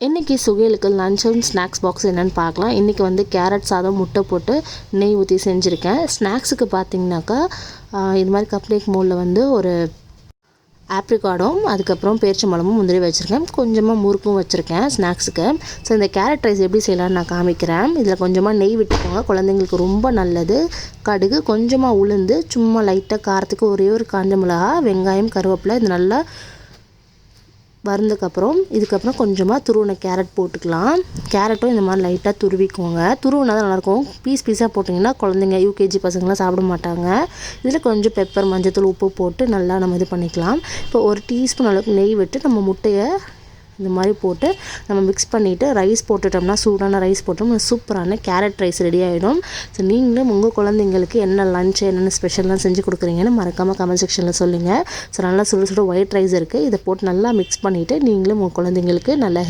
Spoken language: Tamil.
இன்றைக்கி சுகைலுக்கு லஞ்ச் அண்ட் ஸ்நாக்ஸ் பாக்ஸ் என்னென்னு பார்க்கலாம். இன்றைக்கி வந்து கேரட் சாதம் முட்டை போட்டு நெய் ஊற்றி செஞ்சுருக்கேன். ஸ்நாக்ஸுக்கு பார்த்திங்கனாக்கா இது மாதிரி கப்லேக் மோலில் வந்து ஒரு ஆப்ரிகாடும் அதுக்கப்புறம் பேரிச்சம்பழமும் முந்திரி வச்சுருக்கேன். கொஞ்சமாக முறுக்கும் வச்சுருக்கேன் ஸ்நாக்ஸுக்கு. ஸோ இந்த கேரட் ரைஸ் எப்படி செய்யலான்னு நான் காமிக்கிறேன். இதில் கொஞ்சமாக நெய் விட்டுக்கோங்க, குழந்தைங்களுக்கு ரொம்ப நல்லது. கடுகு, கொஞ்சமாக உளுந்து, சும்மா லைட்டாக காரத்துக்கு ஒரே ஒரு காஞ்ச மிளகா, வெங்காயம், கருவேப்பிலை இது நல்லா வறுந்ததுக்கப்புறம் இதுக்கப்புறம் கொஞ்சமாக துருவின கேரட் போட்டுக்கலாம். கேரட்டும் இந்த மாதிரி லைட்டாக துருவிக்கோங்க. துருவினா தான் நல்லாயிருக்கும். பீஸாக போட்டிங்கன்னா குழந்தைங்க யூகேஜி பசங்களாம் சாப்பிட மாட்டாங்க. இதில் கொஞ்சம் பெப்பர், மஞ்சத்தூள், உப்பு போட்டு நல்லா நம்ம இது பண்ணிக்கலாம். இப்போ ஒரு டீஸ்பூன் அளவுக்கு நெய் விட்டு நம்ம முட்டையை இந்த மாதிரி போட்டு நம்ம மிக்ஸ் பண்ணிவிட்டு ரைஸ் போட்டுட்டோம்னா, சூடான ரைஸ் போட்டோம்னா சூப்பரான கேரட் ரைஸ் ரெடி ஆகிடும். ஸோ நீங்களும் உங்கள் குழந்தைங்களுக்கு என்ன லஞ்ச் என்னென்ன ஸ்பெஷல்லாம் செஞ்சு கொடுக்குறீங்கன்னு மறக்காமல் கமெண்ட் செக்ஷனில் சொல்லுங்கள். ஸோ நல்லா சுட சுட ஒயிட் ரைஸ் இருக்குது, இதை போட்டு நல்லா மிக்ஸ் பண்ணிவிட்டு நீங்களும் உங்கள் குழந்தைங்களுக்கு நல்ல